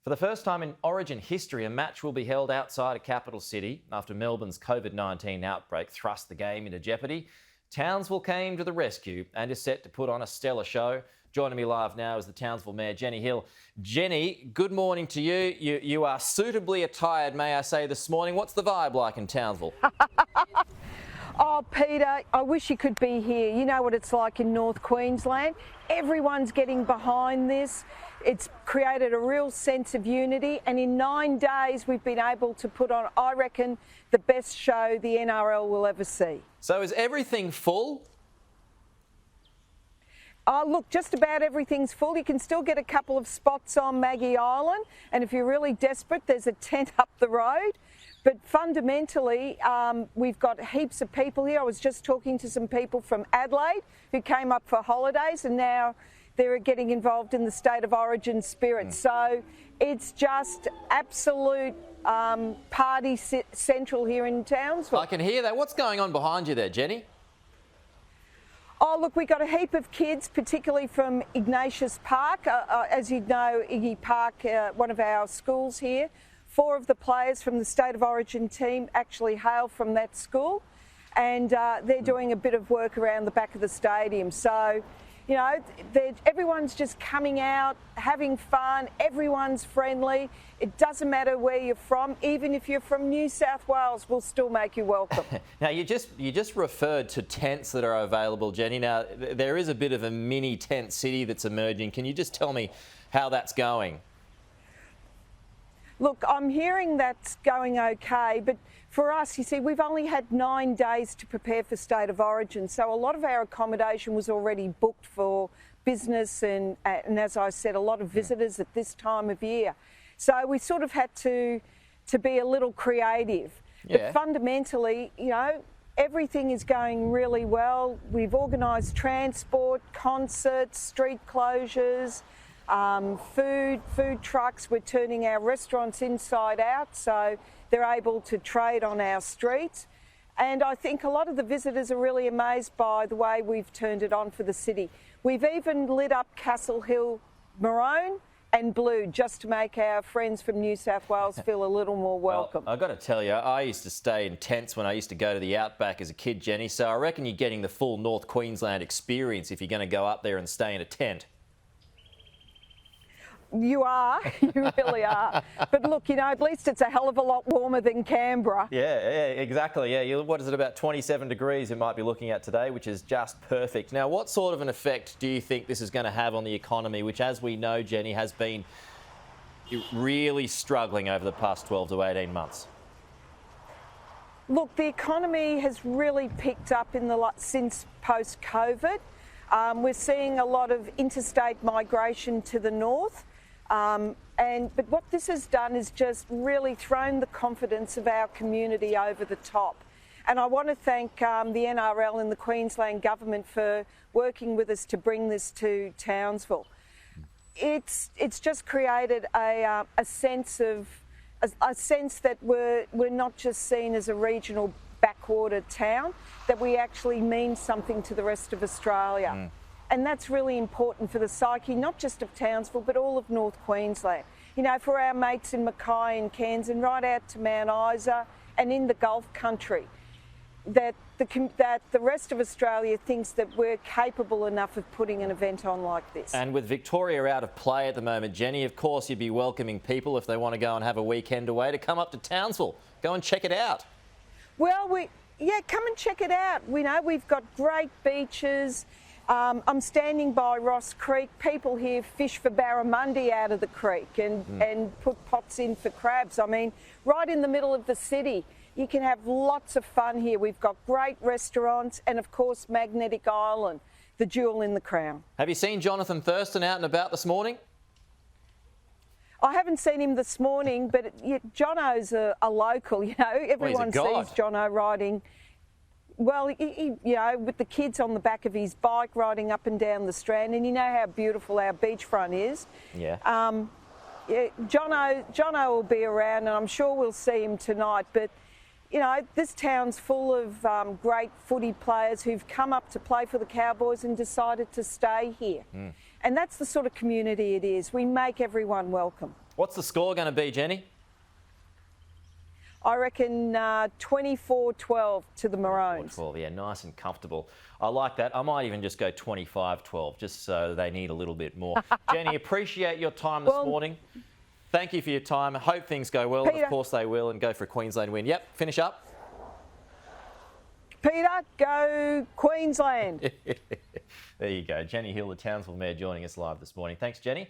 For the first time in Origin history, a match will be held outside a capital city after Melbourne's COVID-19 outbreak thrust the game into jeopardy. Townsville came to the rescue and is set to put on a stellar show. Joining me live now is the Townsville Mayor, Jenny Hill. Jenny, good morning to you. You are suitably attired, may I say, this morning. What's the vibe like in Townsville? Oh, Peter, I wish you could be here. You know what it's like in North Queensland. Everyone's getting behind this. It's created a real sense of unity, and in 9 days we've been able to put on, I reckon, the best show the NRL will ever see. So is everything full? Oh, look, just about everything's full. You can still get a couple of spots on Maggie Island, and if you're really desperate, there's a tent up the road. But fundamentally, we've got heaps of people here. I was just talking to some people from Adelaide who came up for holidays, and now they're getting involved in the State of Origin spirit. So it's just absolute party central here in Townsville. I can hear that. What's going on behind you there, Jenny? Oh, look, we got a heap of kids, particularly from Ignatius Park. As you know, Iggy Park, one of our schools here. 4 of the players from the State of Origin team actually hail from that school, and they're doing a bit of work around the back of the stadium. So, you know, everyone's just coming out, having fun, everyone's friendly. It doesn't matter where you're from. Even if you're from New South Wales, we'll still make you welcome. Now, you just referred to tents that are available, Jenny. Now, there is a bit of a mini tent city that's emerging. Can you just tell me how that's going? Look, I'm hearing that's going okay, but for us, you see, we've only had 9 days to prepare for State of Origin, so a lot of our accommodation was already booked for business and as I said, a lot of visitors at this time of year. So we sort of had to be a little creative. Yeah. But fundamentally, you know, everything is going really well. We've organised transport, concerts, street closures, food trucks. We're turning our restaurants inside out so they're able to trade on our streets. And I think a lot of the visitors are really amazed by the way we've turned it on for the city. We've even lit up Castle Hill maroon and blue just to make our friends from New South Wales feel a little more welcome. Well, I've got to tell you, I used to stay in tents when I used to go to the Outback as a kid, Jenny, so I reckon you're getting the full North Queensland experience if you're going to go up there and stay in a tent. You are, you really are. But look, you know, at least it's a hell of a lot warmer than Canberra. Yeah, exactly. Yeah, what is it, about 27 degrees you might be looking at today, which is just perfect. Now, what sort of an effect do you think this is going to have on the economy, which, as we know, Jenny, has been really struggling over the past 12 to 18 months? Look, the economy has really picked up since post-COVID. We're seeing a lot of interstate migration to the north. But what this has done is just really thrown the confidence of our community over the top. And I want to thank the NRL and the Queensland government for working with us to bring this to Townsville. It's just created a sense that we're not just seen as a regional backwater town, that we actually mean something to the rest of Australia. And that's really important for the psyche, not just of Townsville, but all of North Queensland. You know, for our mates in Mackay and Cairns and right out to Mount Isa and in the Gulf country, that the rest of Australia thinks that we're capable enough of putting an event on like this. And with Victoria out of play at the moment, Jenny, of course you'd be welcoming people if they want to go and have a weekend away to come up to Townsville. Go and check it out. Well, come and check it out. We know we've got great beaches. I'm standing by Ross Creek. People here fish for barramundi out of the creek and put pots in for crabs. I mean, right in the middle of the city. You can have lots of fun here. We've got great restaurants and, of course, Magnetic Island, the jewel in the crown. Have you seen Jonathan Thurston out and about this morning? I haven't seen him this morning, but Jono's a local, you know. Everyone sees Jono riding. Well, you know, with the kids on the back of his bike riding up and down the Strand, and you know how beautiful our beachfront is. Yeah. Jono will be around, and I'm sure we'll see him tonight. But you know, this town's full of great footy players who've come up to play for the Cowboys and decided to stay here. And that's the sort of community it is. We make everyone welcome. What's the score going to be, Jenny? I reckon 24-12 to the Maroons. 12, yeah, nice and comfortable. I like that. I might even just go 25-12, just so they need a little bit more. Jenny, appreciate your time this morning. Thank you for your time. I hope things go well. Peter. Of course they will, and go for a Queensland win. Yep, finish up. Peter, go Queensland. There you go. Jenny Hill, the Townsville Mayor, joining us live this morning. Thanks, Jenny.